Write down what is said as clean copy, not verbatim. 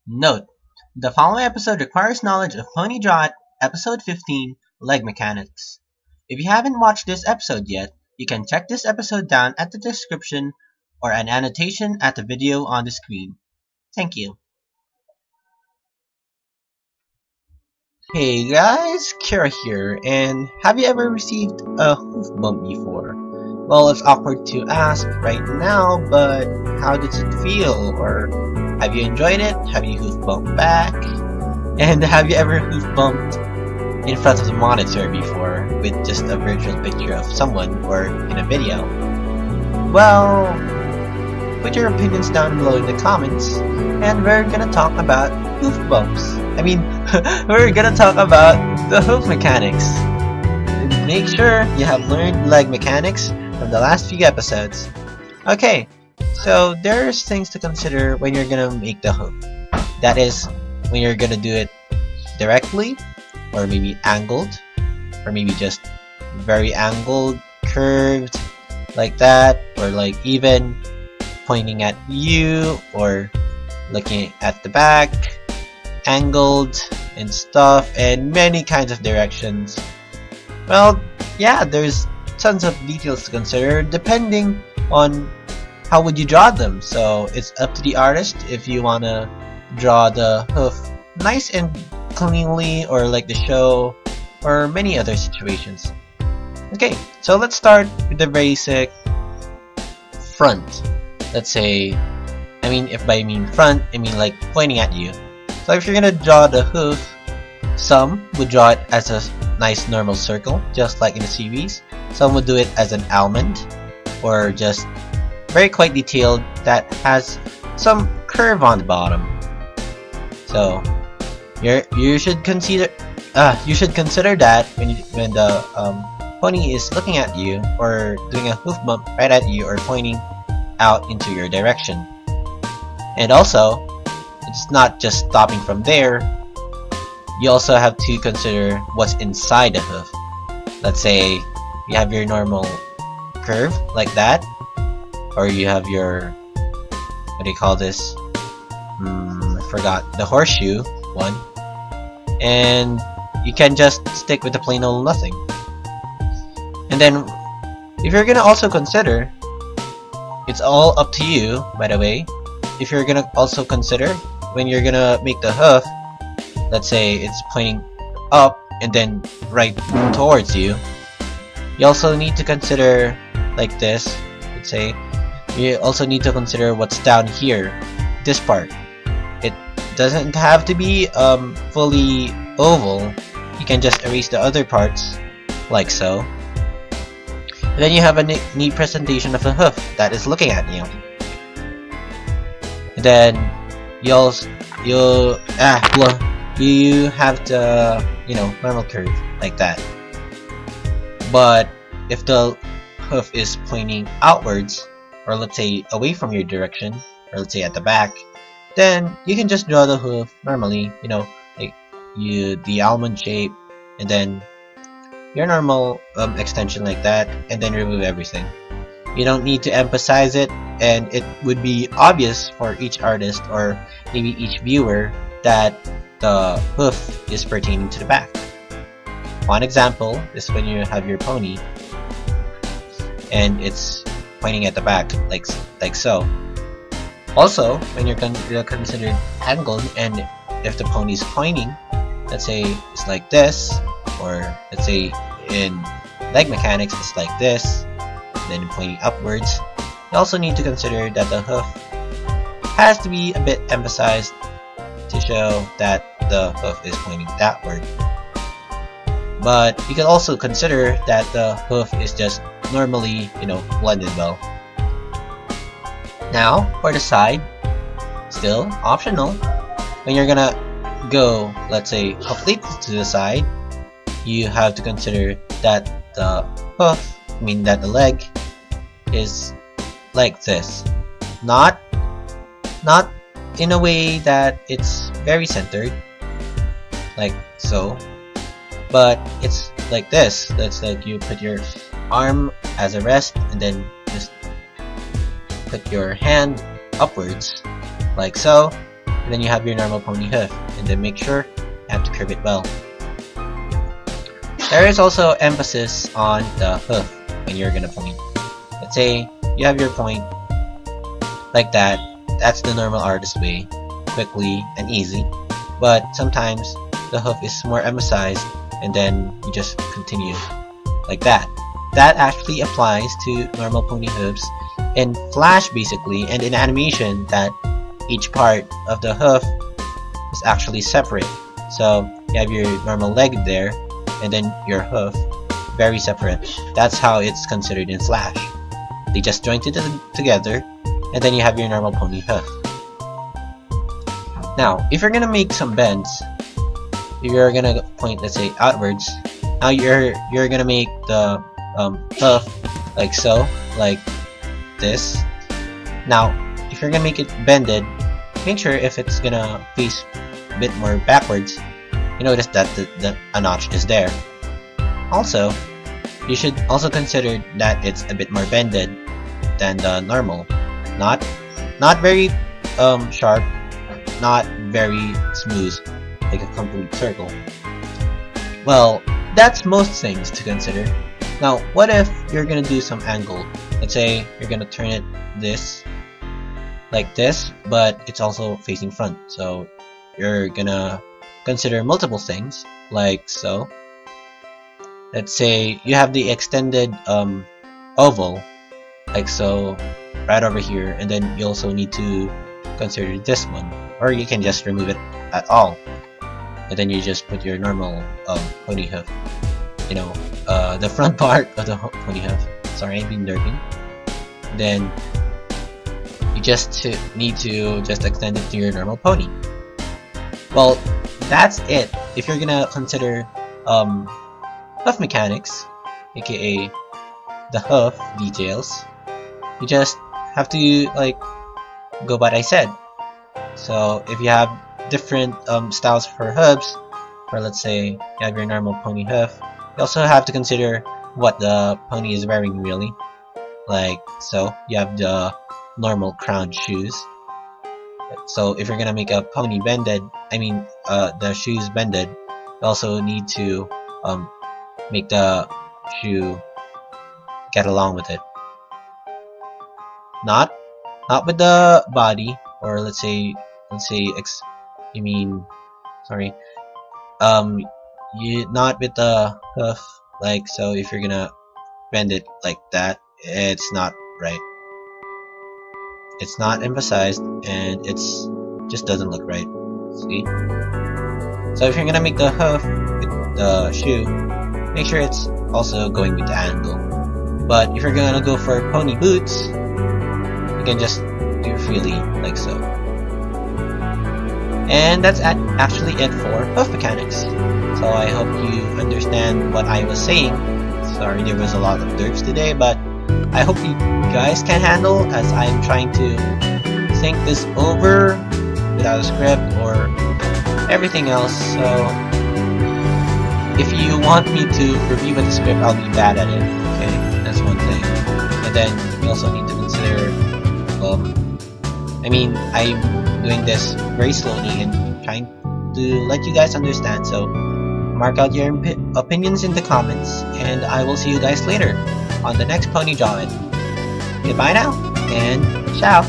Note: the following episode requires knowledge of Pony Trot Episode 15, Leg Mechanics. If you haven't watched this episode yet, you can check this episode down at the description or an annotation at the video on the screen. Thank you. Hey guys, Kira here, and have you ever received a hoof bump before? Well, it's awkward to ask right now, but how does it feel? Or have you enjoyed it? Have you hoof bumped back? And have you ever hoof bumped in front of the monitor before with just a virtual picture of someone or in a video? Well, put your opinions down below in the comments, and we're gonna talk about hoof bumps. We're gonna talk about the hoof mechanics. Make sure you have learned leg mechanics from the last few episodes. Okay, so there's things to consider when you're gonna make the hoof. That is, when you're gonna do it directly, or maybe angled, or maybe just very angled, curved, like that, or like even pointing at you, or looking at the back, angled, and stuff, and many kinds of directions. Well, yeah, there's tons of details to consider depending on how would you draw them. So it's up to the artist if you wanna draw the hoof nice and cleanly, or like the show, or many other situations. Okay, so let's start with the basic front. Let's say, if by front, I mean like pointing at you. So if you're gonna draw the hoof, some would draw it as a nice normal circle, just like in the series. Some would do it as an almond, or just very quite detailed that has some curve on the bottom. So you should consider that when the pony is looking at you, or doing a hoof bump right at you, or pointing out into your direction. And also, it's not just stopping from there. You also have to consider what's inside the hoof. Let's say you have your normal curve like that, or you have your, what do you call this? I forgot, the horseshoe one, and you can just stick with the plain old nothing. And then if you're gonna also consider, it's all up to you, by the way, if you're gonna also consider when you're gonna make the hoof, let's say it's pointing up and then right towards you, you also need to consider like this. Let's say you also need to consider what's down here, this part. It doesn't have to be fully oval. You can just erase the other parts like so. And then you have a neat presentation of the hoof that is looking at you. And then you have the normal curve like that. But if the hoof is pointing outwards, or let's say away from your direction, or let's say at the back, then you can just draw the hoof normally, like the almond shape, and then your normal extension like that, and then remove everything. You don't need to emphasize it, and it would be obvious for each artist, or maybe each viewer, that the hoof is pertaining to the back. One example is when you have your pony and it's pointing at the back like so. Also, when you're considered angled, and if the pony is pointing, let's say it's like this, or let's say in leg mechanics it's like this, then pointing upwards, you also need to consider that the hoof has to be a bit emphasized to show that the hoof is pointing downward. But you can also consider that the hoof is just normally, blended well. Now, for the side, still optional. When you're gonna go, let's say, completely to the side, you have to consider that the hoof, that the leg, is like this. Not in a way that it's very centered, like so, but it's like this. That's like you put your arm as a rest, and then just put your hand upwards, like so, and then you have your normal pony hoof, and then make sure you have to curve it well. There is also emphasis on the hoof when you're gonna point. Let's say you have your point like that. That's the normal artist way, quickly and easy. But sometimes the hoof is more emphasized, and then you just continue like that. That actually applies to normal pony hoofs in Flash basically, and in animation that each part of the hoof is actually separate. So you have your normal leg there, and then your hoof very separate. That's how it's considered in Flash. They just joined it together, and then you have your normal pony hoof. Now, if you're gonna make some bends, if you're gonna point, let's say, outwards, now you're gonna make the hoof like so, like this. Now, if you're gonna make it bended, make sure if it's gonna face a bit more backwards, you notice that a notch is there. Also, you should also consider that it's a bit more bended than the normal. Not very sharp, not very smooth, like a complete circle. Well, that's most things to consider. Now, what if you're gonna do some angle? Let's say you're gonna turn it this, like this, but it's also facing front. So you're gonna consider multiple things, like so. Let's say you have the extended oval, like so, right over here, and then you also need to consider this one, or you can just remove it at all, and then you just put your normal pony hoof, you know, the front part of the pony hoof. Sorry, I've been derping. Then you just need to just extend it to your normal pony. Well, that's it. If you're gonna consider hoof mechanics, aka the hoof details, you just have to like go by what I said. So if you have different styles for hooves, or let's say you have your normal pony hoof, you also have to consider what the pony is wearing really. Like so, you have the normal crowned shoes. So if you're gonna make a pony bended, I mean the shoes bended, you also need to make the shoe get along with it. Not with the body, or let's say you not with the hoof, like so. If you're gonna bend it like that, it's not right. It's not emphasized, and it's just doesn't look right. See? So if you're gonna make the hoof with the shoe, make sure it's also going with the angle. But if you're gonna go for pony boots, you can just do freely like so. And that's actually it for hoof mechanics. So I hope you understand what I was saying. Sorry there was a lot of derps today, but I hope you guys can handle, as I'm trying to think this over without a script or everything else. So if you want me to review with the script, I'll be bad at it. Okay, that's one thing. And then you also need to consider, I mean, I'm doing this very slowly and trying to let you guys understand. So mark out your opinions in the comments, and I will see you guys later on the next Pony Drawing. Goodbye now, and ciao!